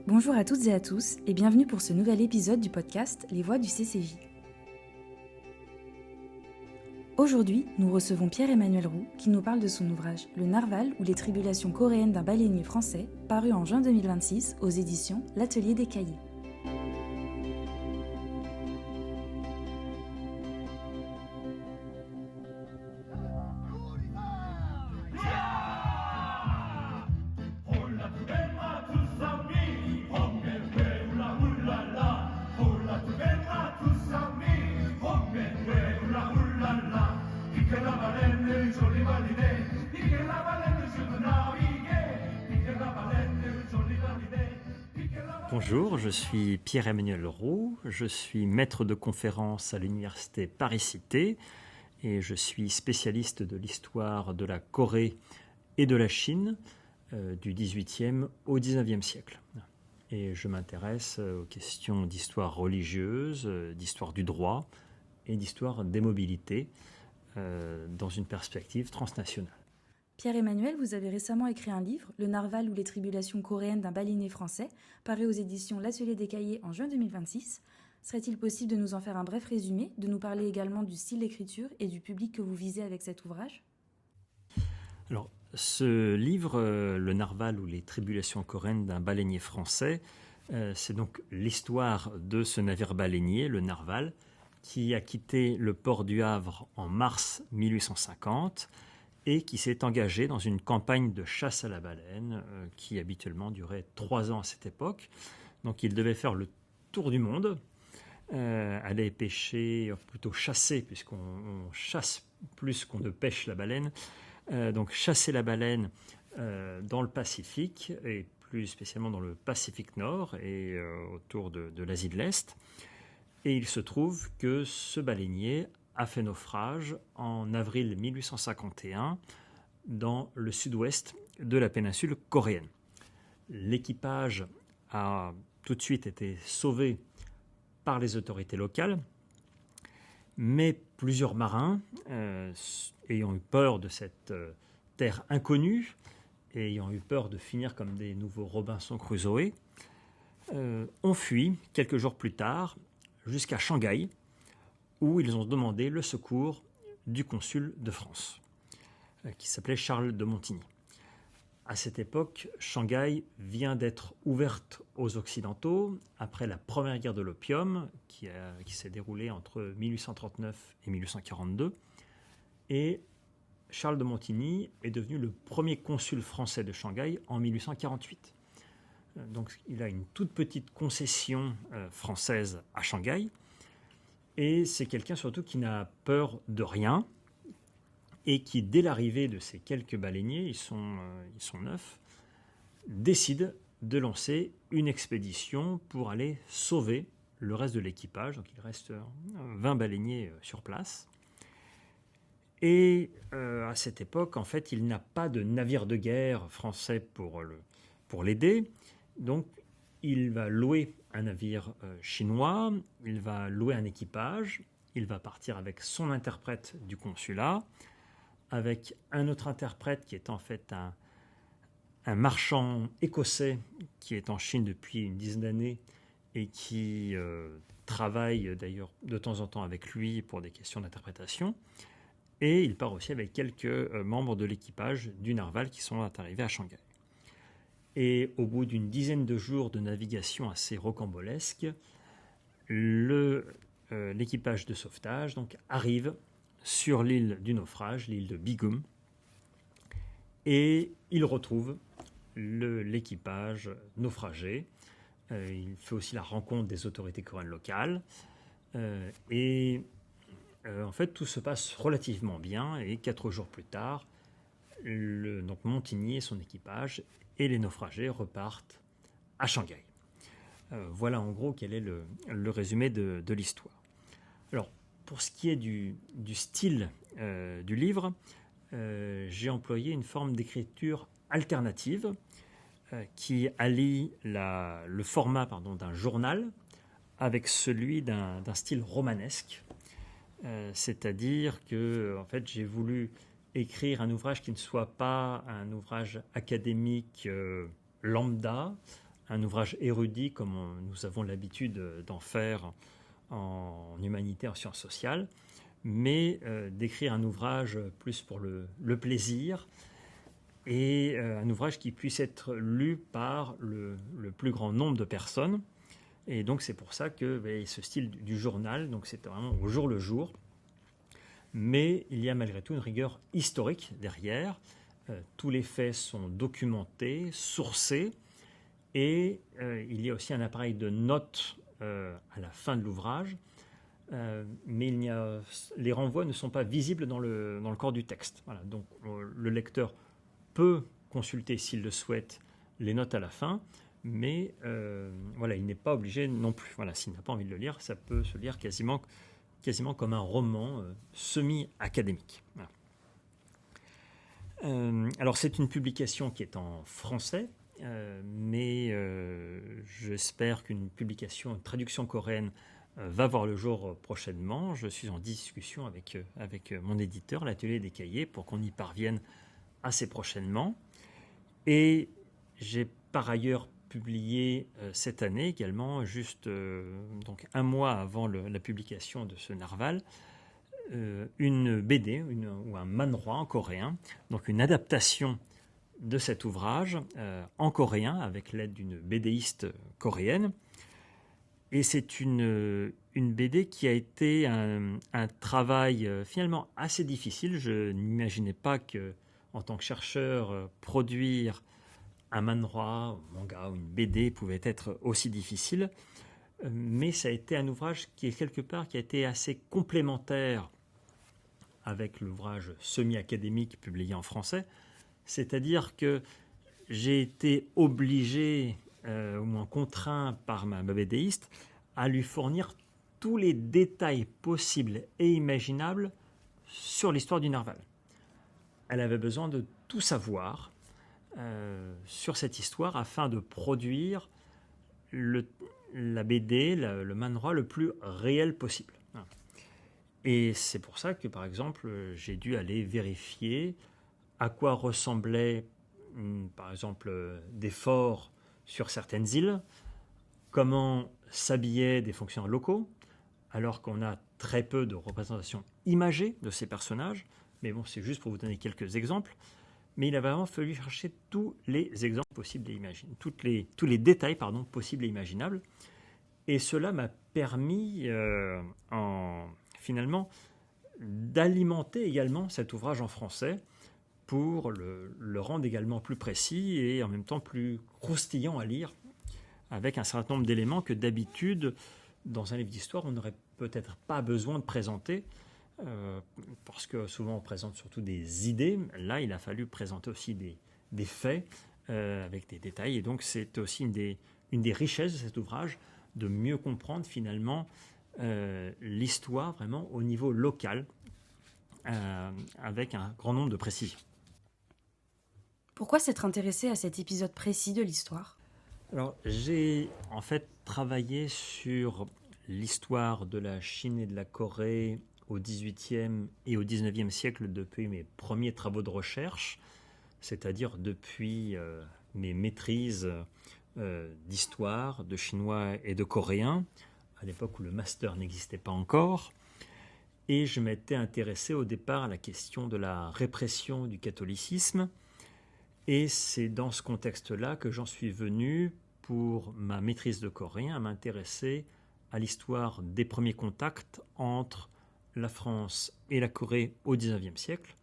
Bonjour à toutes et à tous et bienvenue pour ce nouvel épisode du podcast Les Voix du CCJ. Aujourd'hui, nous recevons Pierre-Emmanuel Roux qui nous parle de son ouvrage Le Narval ou les tribulations coréennes d'un baleinier français, paru en juin 2026 aux éditions L'Atelier des Cahiers. Bonjour, je suis Pierre-Emmanuel Roux, je suis maître de conférence à l'université Paris-Cité et je suis spécialiste de l'histoire de la Corée et de la Chine du XVIIIe au XIXe siècle. Et je m'intéresse aux questions d'histoire religieuse, d'histoire du droit et d'histoire des mobilités dans une perspective transnationale. Pierre-Emmanuel, vous avez récemment écrit un livre, Le Narval ou les tribulations coréennes d'un baleinier français, paru aux éditions L'Atelier des Cahiers en juin 2026. Serait-il possible de nous en faire un bref résumé, de nous parler également du style d'écriture et du public que vous visez avec cet ouvrage ? Alors, ce livre, Le Narval ou les tribulations coréennes d'un baleinier français, c'est donc l'histoire de ce navire baleinier, le Narval, qui a quitté le port du Havre en mars 1850 et qui s'est engagé dans une campagne de chasse à la baleine qui habituellement durait 3 ans à cette époque. Donc il devait faire le tour du monde, aller pêcher, plutôt chasser, puisqu'on chasse plus qu'on ne pêche la baleine. Donc chasser la baleine dans le Pacifique, et plus spécialement dans le Pacifique Nord et autour de l'Asie de l'Est. Et il se trouve que ce baleinier a fait naufrage en avril 1851 dans le sud-ouest de la péninsule coréenne. L'équipage a tout de suite été sauvé par les autorités locales, mais plusieurs marins, ayant eu peur de cette terre inconnue, et ayant eu peur de finir comme des nouveaux Robinson Crusoe, ont fui quelques jours plus tard jusqu'à Shanghai, où ils ont demandé le secours du consul de France, qui s'appelait Charles de Montigny. À cette époque, Shanghai vient d'être ouverte aux Occidentaux après la première guerre de l'opium, qui s'est déroulée entre 1839 et 1842. Et Charles de Montigny est devenu le premier consul français de Shanghai en 1848. Donc il a une toute petite concession française à Shanghai. Et c'est quelqu'un surtout qui n'a peur de rien et qui, dès l'arrivée de ces quelques baleiniers, ils sont 9, décide de lancer une expédition pour aller sauver le reste de l'équipage. Donc il reste 20 baleiniers sur place. Et à cette époque, en fait, il n'a pas de navire de guerre français pour l'aider. Donc il va louer un navire chinois, il va louer un équipage, il va partir avec son interprète du consulat, avec un autre interprète qui est en fait un marchand écossais qui est en Chine depuis une dizaine d'années et qui travaille d'ailleurs de temps en temps avec lui pour des questions d'interprétation. Et il part aussi avec quelques membres de l'équipage du Narval qui sont arrivés à Shanghai. Et au bout d'une dizaine de jours de navigation assez rocambolesque, l'équipage de sauvetage donc, arrive sur l'île du naufrage, l'île de Bigum, et il retrouve l'équipage naufragé. Il fait aussi la rencontre des autorités coréennes locales. En fait, tout se passe relativement bien, et 4 jours plus tard, donc Montigny et son équipage et les naufragés repartent à Shanghai. Voilà en gros quel est le résumé de l'histoire. Alors, pour ce qui est du style du livre, j'ai employé une forme d'écriture alternative qui allie le format d'un journal avec celui d'un style romanesque. C'est-à-dire que en fait, j'ai voulu écrire un ouvrage qui ne soit pas un ouvrage académique lambda, un ouvrage érudit comme nous avons l'habitude d'en faire en humanité, en sciences sociales, mais d'écrire un ouvrage plus pour le plaisir et un ouvrage qui puisse être lu par le plus grand nombre de personnes. Et donc c'est pour ça que ce style du journal, donc c'est vraiment au jour le jour, mais il y a malgré tout une rigueur historique derrière. Tous les faits sont documentés, sourcés, et il y a aussi un appareil de notes à la fin de l'ouvrage, mais les renvois ne sont pas visibles dans le corps du texte. Voilà, donc le lecteur peut consulter, s'il le souhaite, les notes à la fin, mais il n'est pas obligé non plus. Voilà, s'il n'a pas envie de le lire, ça peut se lire quasiment comme un roman semi-académique. Voilà. Alors c'est une publication qui est en français, mais j'espère qu'une publication, une traduction coréenne va voir le jour prochainement. Je suis en discussion avec mon éditeur, l'Atelier des Cahiers, pour qu'on y parvienne assez prochainement. Et j'ai par ailleurs publié cette année également, juste donc un mois avant la publication de ce narval, une BD ou un manhwa en coréen, donc une adaptation de cet ouvrage en coréen avec l'aide d'une BDiste coréenne. Et c'est une BD qui a été un travail finalement assez difficile. Je n'imaginais pas que, en tant que chercheur, produire un manhwa, un manga ou une BD pouvait être aussi difficile. Mais ça a été un ouvrage qui est quelque part qui a été assez complémentaire avec l'ouvrage semi-académique publié en français. C'est-à-dire que j'ai été obligé, au moins contraint par ma BDiste, à lui fournir tous les détails possibles et imaginables sur l'histoire du narval. Elle avait besoin de tout savoir sur cette histoire afin de produire la BD, le manhwa le plus réel possible. Et c'est pour ça que, par exemple, j'ai dû aller vérifier à quoi ressemblaient, par exemple, des forts sur certaines îles, comment s'habillaient des fonctionnaires locaux, alors qu'on a très peu de représentations imagées de ces personnages. Mais bon, c'est juste pour vous donner quelques exemples. Mais il a vraiment fallu chercher tous les exemples possibles et imaginables, tous les détails possibles et imaginables. Et cela m'a permis, finalement, d'alimenter également cet ouvrage en français pour le rendre également plus précis et en même temps plus croustillant à lire, avec un certain nombre d'éléments que d'habitude, dans un livre d'histoire, on n'aurait peut-être pas besoin de présenter, parce que souvent on présente surtout des idées. Là, il a fallu présenter aussi des faits avec des détails, et donc c'est aussi une des richesses de cet ouvrage, de mieux comprendre finalement l'histoire vraiment au niveau local, avec un grand nombre de précisions. Pourquoi s'être intéressé à cet épisode précis de l'histoire ? Alors, j'ai en fait travaillé sur l'histoire de la Chine et de la Corée au XVIIIe et au XIXe siècle depuis mes premiers travaux de recherche, c'est-à-dire depuis mes maîtrises d'histoire, de chinois et de coréen, à l'époque où le master n'existait pas encore. Et je m'étais intéressé au départ à la question de la répression du catholicisme. Et c'est dans ce contexte-là que j'en suis venu, pour ma maîtrise de coréen, à m'intéresser à l'histoire des premiers contacts entre la France et la Corée au XIXe siècle.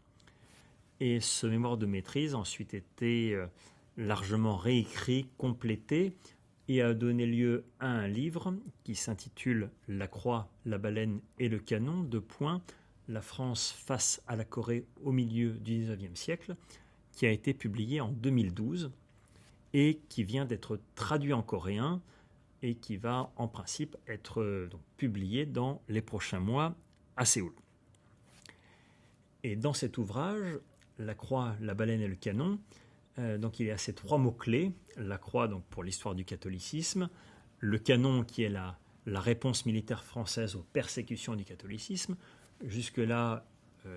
Et ce mémoire de maîtrise a ensuite été largement réécrit, complété, et a donné lieu à un livre qui s'intitule « La croix, la baleine et le canon », la France face à la Corée au milieu du XIXe siècle, qui a été publié en 2012 et qui vient d'être traduit en coréen et qui va en principe être publié dans les prochains mois à Séoul. Et dans cet ouvrage, La croix, la baleine et le canon, donc il y a ces trois mots-clés. La croix donc pour l'histoire du catholicisme, le canon qui est la réponse militaire française aux persécutions du catholicisme. Jusque-là,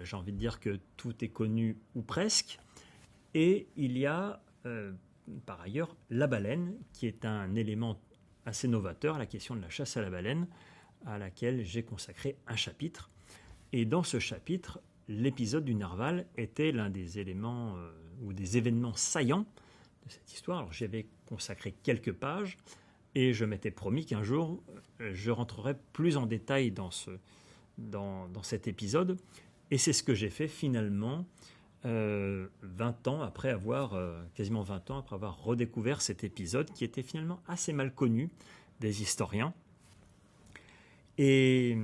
j'ai envie de dire que tout est connu ou presque. Et il y a par ailleurs la baleine, qui est un élément assez novateur, la question de la chasse à la baleine, à laquelle j'ai consacré un chapitre. Et dans ce chapitre, l'épisode du narval était l'un des éléments ou des événements saillants de cette histoire. Alors j'y avais consacré quelques pages et je m'étais promis qu'un jour, je rentrerai plus en détail dans cet épisode. Et c'est ce que j'ai fait finalement, 20 ans après avoir, quasiment 20 ans après avoir redécouvert cet épisode qui était finalement assez mal connu des historiens. Et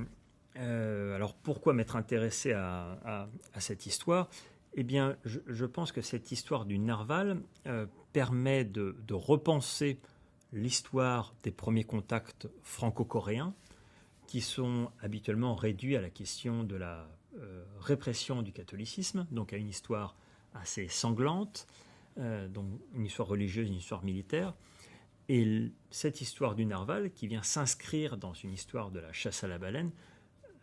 alors pourquoi m'être intéressé à cette histoire ? Eh bien, je pense que cette histoire du narval permet de repenser l'histoire des premiers contacts franco-coréens qui sont habituellement réduits à la question de la répression du catholicisme, donc à une histoire assez sanglante, donc une histoire religieuse, une histoire militaire. Et cette histoire du narval, qui vient s'inscrire dans une histoire de la chasse à la baleine,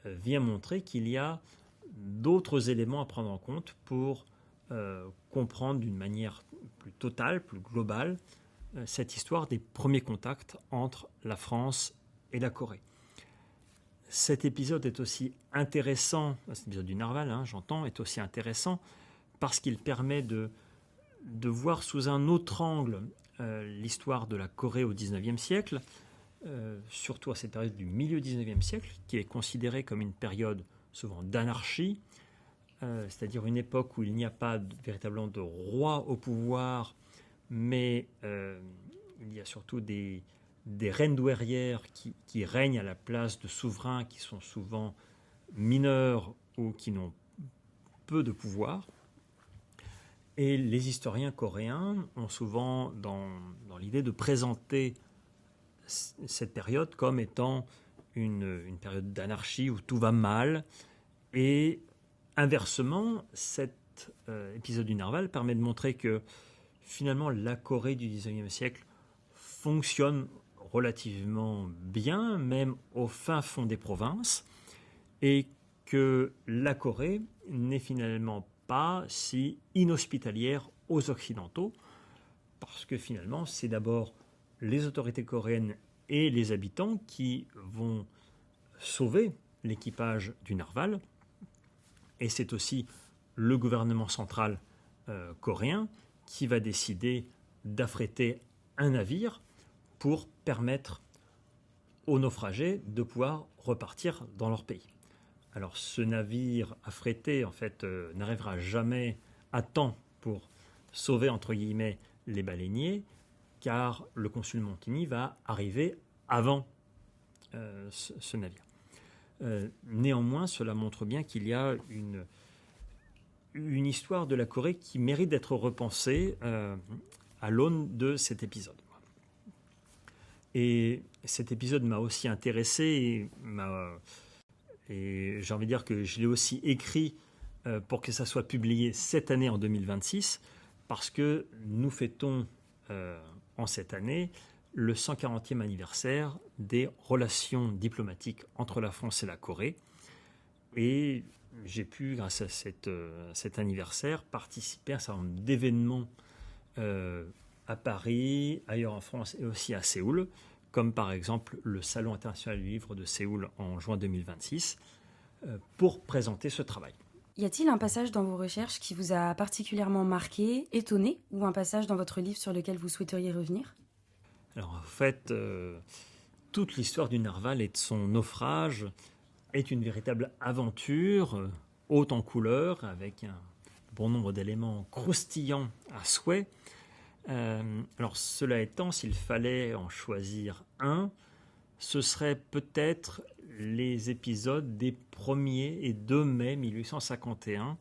vient montrer qu'il y a d'autres éléments à prendre en compte pour comprendre d'une manière plus totale, plus globale, cette histoire des premiers contacts entre la France et la Corée. Cet épisode est aussi intéressant, cet épisode du narval, j'entends, est aussi intéressant parce qu'il permet de voir sous un autre angle l'histoire de la Corée au XIXe siècle, surtout à cette période du milieu XIXe siècle, qui est considérée comme une période souvent d'anarchie, c'est-à-dire une époque où il n'y a pas véritablement de roi au pouvoir, mais il y a surtout des reines douairières qui règnent à la place de souverains qui sont souvent mineurs ou qui n'ont peu de pouvoir. Et les historiens coréens ont souvent dans l'idée de présenter cette période comme étant une période d'anarchie où tout va mal. Et inversement, cet épisode du narval permet de montrer que finalement la Corée du XIXe siècle fonctionne relativement bien, même au fin fond des provinces, et que la Corée n'est finalement pas si inhospitalière aux Occidentaux, parce que finalement, c'est d'abord les autorités coréennes et les habitants qui vont sauver l'équipage du narval, et c'est aussi le gouvernement central coréen qui va décider d'affréter un navire pour permettre aux naufragés de pouvoir repartir dans leur pays. Alors ce navire affrété, en fait, n'arrivera jamais à temps pour sauver, entre guillemets, les baleiniers, car le consul Montigny va arriver avant ce navire. Néanmoins, cela montre bien qu'il y a une histoire de la Corée qui mérite d'être repensée à l'aune de cet épisode. Et cet épisode m'a aussi intéressé et j'ai envie de dire que je l'ai aussi écrit pour que ça soit publié cette année en 2026, parce que nous fêtons en cette année le 140e anniversaire des relations diplomatiques entre la France et la Corée. Et j'ai pu, grâce à cet anniversaire, participer à un certain nombre d'événements à Paris, ailleurs en France et aussi à Séoul, comme par exemple le Salon international du livre de Séoul en juin 2026, pour présenter ce travail. Y a-t-il un passage dans vos recherches qui vous a particulièrement marqué, étonné, ou un passage dans votre livre sur lequel vous souhaiteriez revenir ? Alors en fait, toute l'histoire du narval et de son naufrage est une véritable aventure, haute en couleurs, avec un bon nombre d'éléments croustillants à souhait. Alors cela étant, s'il fallait en choisir un, ce serait peut-être les épisodes des 1er et 2 mai 1851,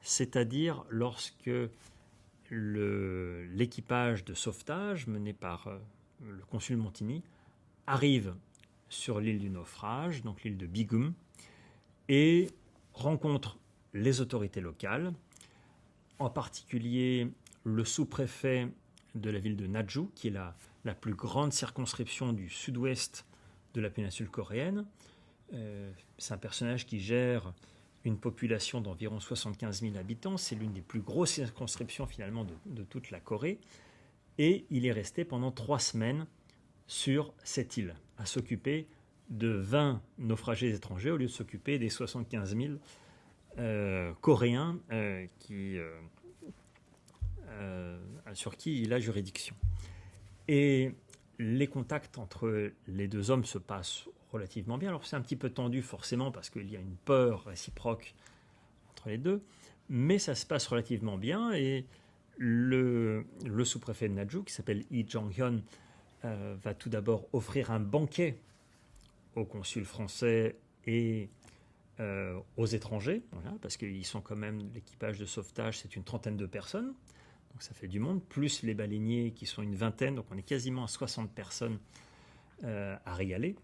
c'est-à-dire lorsque l'équipage de sauvetage mené par le consul Montigny arrive sur l'île du naufrage, donc l'île de Bigum, et rencontre les autorités locales, en particulier le sous-préfet de la ville de Naju, qui est la plus grande circonscription du sud-ouest de la péninsule coréenne. C'est un personnage qui gère une population d'environ 75 000 habitants. C'est l'une des plus grosses circonscriptions finalement de toute la Corée. Et il est resté pendant 3 semaines sur cette île, à s'occuper de 20 naufragés étrangers au lieu de s'occuper des 75 000 Coréens sur qui il a juridiction. Et les contacts entre les deux hommes se passent relativement bien. Alors c'est un petit peu tendu forcément parce qu'il y a une peur réciproque entre les deux, mais ça se passe relativement bien et le sous-préfet de Naju, qui s'appelle Lee Jong-hyun, va tout d'abord offrir un banquet au consul français et aux étrangers, voilà, parce qu'ils sont quand même, l'équipage de sauvetage, c'est une trentaine de personnes, donc ça fait du monde, plus les baleiniers qui sont une vingtaine, donc on est quasiment à 60 personnes à régaler.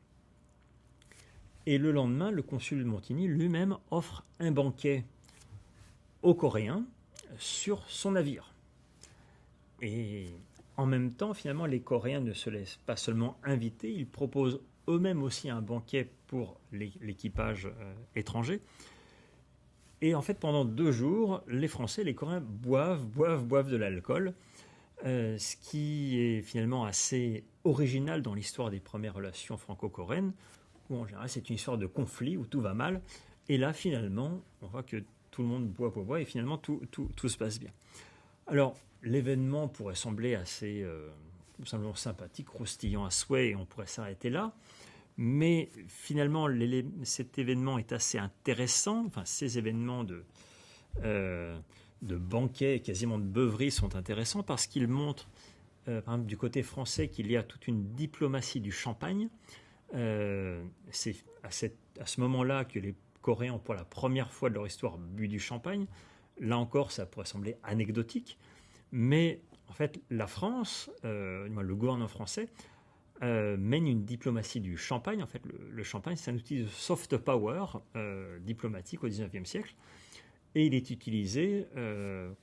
Et le lendemain, le consul de Montigny lui-même offre un banquet aux Coréens sur son navire. Et en même temps, finalement, les Coréens ne se laissent pas seulement inviter, ils proposent eux-mêmes aussi un banquet pour l'équipage étranger. Et en fait, pendant 2 jours, les Français et les Coréens boivent de l'alcool, ce qui est finalement assez original dans l'histoire des premières relations franco-coréennes, où en général c'est une histoire de conflit, où tout va mal. Et là, finalement, on voit que tout le monde boit, et finalement tout se passe bien. Alors, l'événement pourrait sembler assez tout simplement sympathique, croustillant à souhait, et on pourrait s'arrêter là. Mais finalement, cet événement est assez intéressant. Enfin, ces événements de banquets, quasiment de beuveries, sont intéressants parce qu'ils montrent, par exemple, du côté français, qu'il y a toute une diplomatie du champagne. C'est à ce moment-là que les Coréens ont pour la première fois de leur histoire bu du champagne. Là encore, ça pourrait sembler anecdotique, mais en fait, la France, le gouvernement français, mène une diplomatie du champagne. En fait, le champagne, c'est un outil de soft power diplomatique au XIXe siècle, et il est utilisé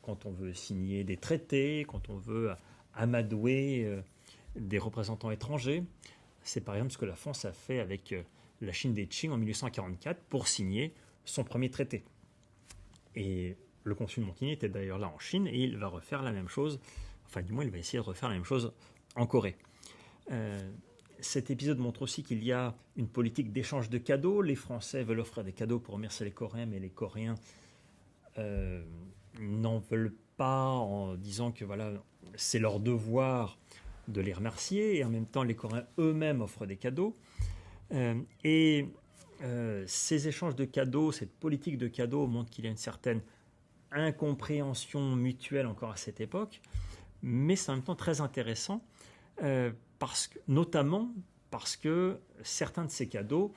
quand on veut signer des traités, quand on veut amadouer des représentants étrangers. C'est par exemple ce que la France a fait avec la Chine des Qing en 1844 pour signer son premier traité. Et le consul Montigny était d'ailleurs là en Chine et il va refaire la même chose, enfin du moins il va essayer de refaire la même chose en Corée. Cet épisode montre aussi qu'il y a une politique d'échange de cadeaux. Les Français veulent offrir des cadeaux pour remercier les Coréens, mais les Coréens n'en veulent pas en disant que voilà, c'est leur devoir de les remercier, et en même temps les Coréens eux-mêmes offrent des cadeaux. Ces échanges de cadeaux, cette politique de cadeaux montre qu'il y a une certaine incompréhension mutuelle encore à cette époque, mais c'est en même temps très intéressant, notamment parce que certains de ces cadeaux,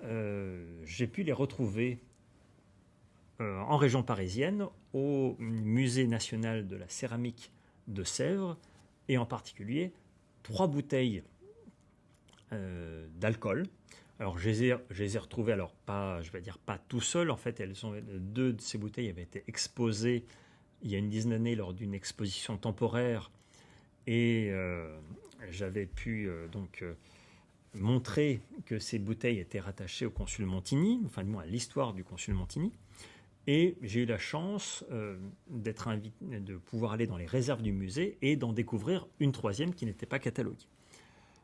j'ai pu les retrouver en région parisienne, au Musée national de la céramique de Sèvres, et en particulier 3 bouteilles d'alcool. Alors je les ai retrouvées, alors pas, je vais dire pas tout seul, en fait 2 de ces bouteilles avaient été exposées il y a une dizaine d'années lors d'une exposition temporaire, et j'avais pu montrer que ces bouteilles étaient rattachées au consul Montigny, enfin du moins à l'histoire du consul Montigny. Et j'ai eu la chance d'être invité, de pouvoir aller dans les réserves du musée et d'en découvrir une 3e qui n'était pas cataloguée.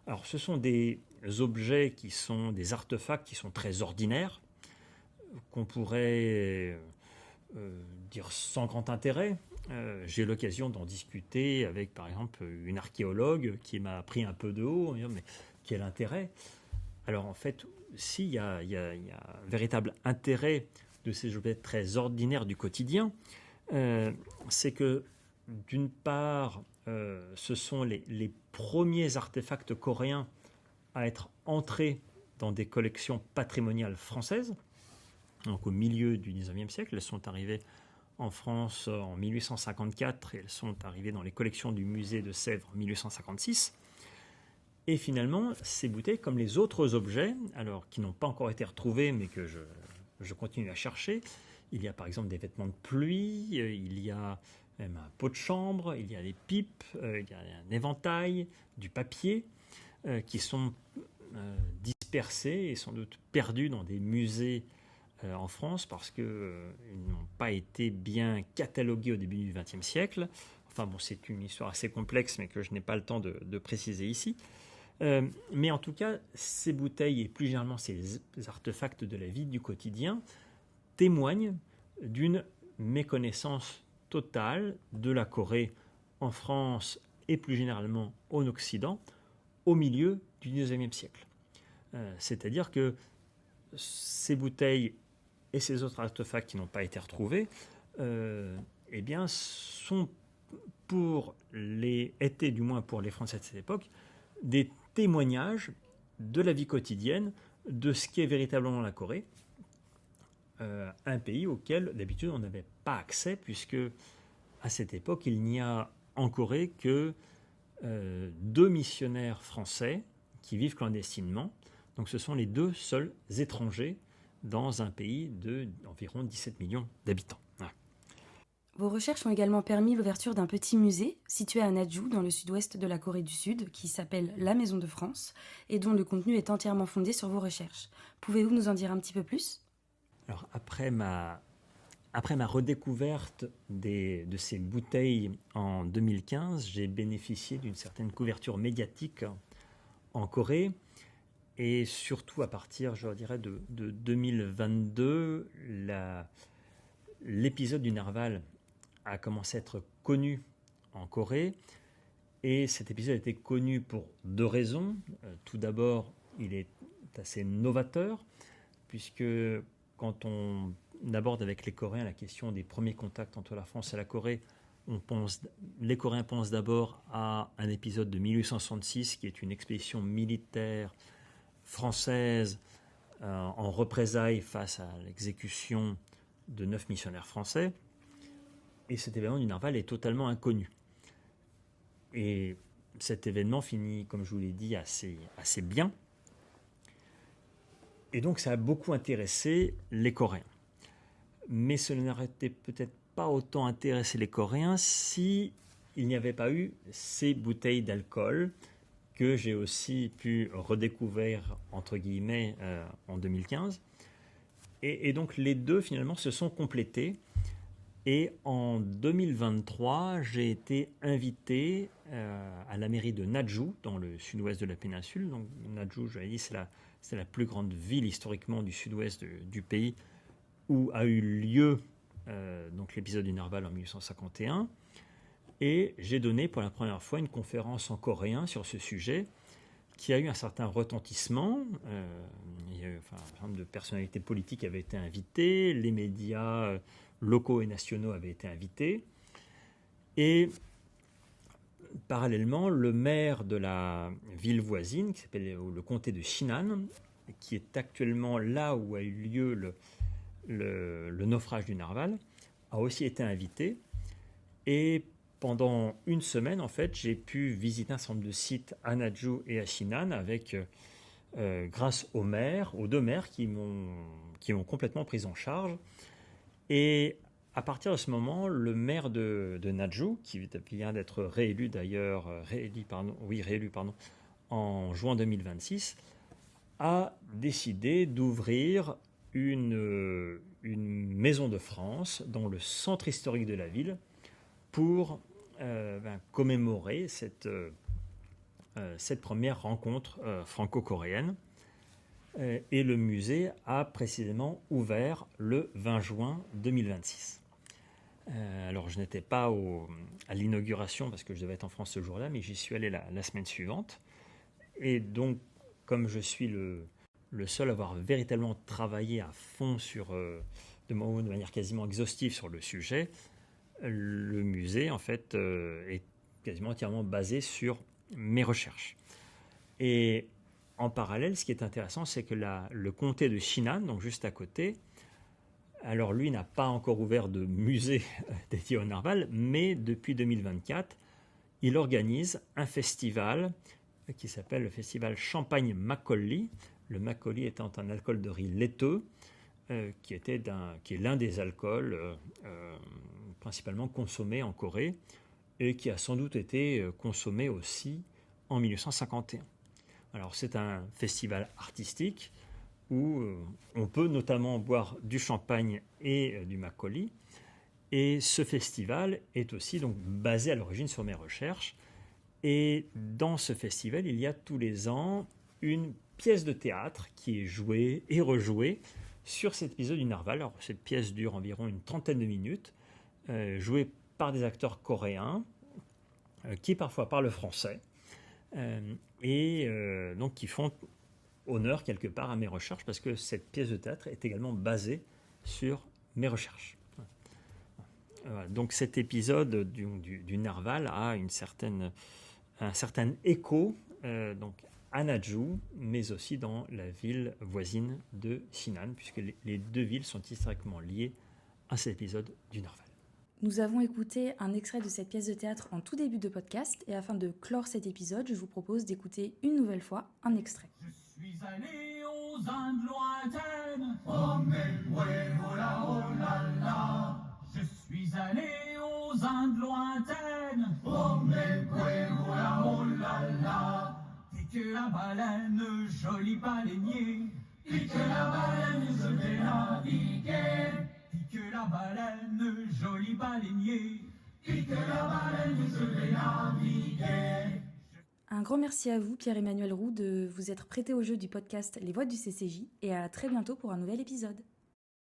Alors ce sont des objets qui sont des artefacts qui sont très ordinaires, qu'on pourrait dire sans grand intérêt. J'ai eu l'occasion d'en discuter avec par exemple une archéologue qui m'a pris un peu de haut, mais quel intérêt? Alors en fait, si, il y a un véritable intérêt de ces objets très ordinaires du quotidien, c'est que d'une part, ce sont les premiers artefacts coréens à être entrés dans des collections patrimoniales françaises, donc au milieu du XIXe siècle. Elles sont arrivées en France en 1854 et elles sont arrivées dans les collections du musée de Sèvres en 1856. Et finalement, ces bouteilles, comme les autres objets, alors qui n'ont pas encore été retrouvés, mais que je continue à chercher, il y a par exemple des vêtements de pluie, il y a même un pot de chambre, il y a des pipes, il y a un éventail, du papier, qui sont dispersés et sans doute perdus dans des musées en France parce qu'ils n'ont pas été bien catalogués au début du XXe siècle. c'est une histoire assez complexe, mais que je n'ai pas le temps de préciser ici. Mais en tout cas, ces bouteilles et plus généralement ces artefacts de la vie du quotidien témoignent d'une méconnaissance totale de la Corée en France et plus généralement en Occident au milieu du XIXe siècle. C'est-à-dire que ces bouteilles et ces autres artefacts qui n'ont pas été retrouvés sont étaient du moins pour les Français de cette époque des témoignages de la vie quotidienne, de ce qu'est véritablement la Corée, un pays auquel d'habitude on n'avait pas accès, puisque à cette époque il n'y a en Corée que 2 missionnaires français qui vivent clandestinement. Donc ce sont les 2 seuls étrangers dans un pays d'environ 17 millions d'habitants. Voilà. Vos recherches ont également permis l'ouverture d'un petit musée situé à Naju, dans le sud-ouest de la Corée du Sud, qui s'appelle La Maison de France, et dont le contenu est entièrement fondé sur vos recherches. Pouvez-vous nous en dire un petit peu plus ? Alors, après ma redécouverte de ces bouteilles en 2015, j'ai bénéficié d'une certaine couverture médiatique en Corée. Et surtout à partir, je dirais, de 2022, l'épisode du Narval a commencé à être connu en Corée. Et cet épisode a été connu pour 2 raisons. Tout d'abord, il est assez novateur, puisque quand on aborde avec les Coréens la question des premiers contacts entre la France et la Corée, les Coréens pensent d'abord à un épisode de 1866, qui est une expédition militaire française en représailles face à l'exécution de 9 missionnaires français. Et cet événement du Narval est totalement inconnu. Et cet événement finit, comme je vous l'ai dit, assez bien. Et donc ça a beaucoup intéressé les Coréens. Mais cela n'aurait peut-être pas autant intéressé les Coréens s'il n'y avait pas eu ces bouteilles d'alcool que j'ai aussi pu redécouvrir, entre guillemets, en 2015. Et donc les 2, finalement, se sont complétés. Et en 2023, j'ai été invité à la mairie de Naju, dans le sud-ouest de la péninsule. Donc Naju, je l'ai dit, c'est la plus grande ville historiquement du sud-ouest du pays, où a eu lieu donc l'épisode du Narval en 1851. Et j'ai donné pour la première fois une conférence en coréen sur ce sujet qui a eu un certain retentissement. Un certain nombre de personnalités politiques avaient été invitées, les médias locaux et nationaux avaient été invités. Et parallèlement, le maire de la ville voisine, qui s'appelle le comté de Shinan, qui est actuellement là où a eu lieu le naufrage du Narval, a aussi été invité. Et pendant une semaine, en fait, j'ai pu visiter un certain nombre de sites à Naju et à Shinan grâce aux 2 maires qui m'ont complètement pris en charge. Et à partir de ce moment, le maire de Naju, qui vient d'être réélu en juin 2026, a décidé d'ouvrir une maison de France dans le centre historique de la ville pour commémorer cette première rencontre franco-coréenne. Et le musée a précisément ouvert le 20 juin 2026. Alors je n'étais pas à l'inauguration parce que je devais être en France ce jour-là, mais j'y suis allé la semaine suivante. Et donc, comme je suis le seul à avoir véritablement travaillé à fond de manière quasiment exhaustive sur le sujet, le musée en fait est quasiment entièrement basé sur mes recherches. Et en parallèle, ce qui est intéressant, c'est que le comté de Shinan, donc juste à côté, alors lui n'a pas encore ouvert de musée dédié au Narval, mais depuis 2024, il organise un festival qui s'appelle le festival Champagne Makgeolli. Le makgeolli étant un alcool de riz laiteux, qui est l'un des alcools principalement consommés en Corée et qui a sans doute été consommé aussi en 1951. Alors c'est un festival artistique où on peut notamment boire du champagne et du makgeolli. Et ce festival est aussi donc basé à l'origine sur mes recherches. Et dans ce festival, il y a tous les ans une pièce de théâtre qui est jouée et rejouée sur cet épisode du Narval. Alors, cette pièce dure environ une trentaine de minutes, jouée par des acteurs coréens qui parfois parlent français et donc qui font honneur quelque part à mes recherches parce que cette pièce de théâtre est également basée sur mes recherches. Voilà. Donc cet épisode du Narval a un certain écho donc à Naju, mais aussi dans la ville voisine de Sinan, puisque les deux villes sont historiquement liées à cet épisode du Narval. Nous avons écouté un extrait de cette pièce de théâtre en tout début de podcast, et afin de clore cet épisode, je vous propose d'écouter une nouvelle fois un extrait. Je suis allé aux Indes lointaines, oh mais ouais, oh là là. Je suis allé aux Indes lointaines, oh mais ouais, oh là. Pique la baleine, joli baleinier, pique la baleine, je vais naviguer. Pique la baleine, joli baleinier, pique la baleine, je vais naviguer. Un grand merci à vous, Pierre-Emmanuel Roux, de vous être prêté au jeu du podcast Les Voix du CCJ, et à très bientôt pour un nouvel épisode.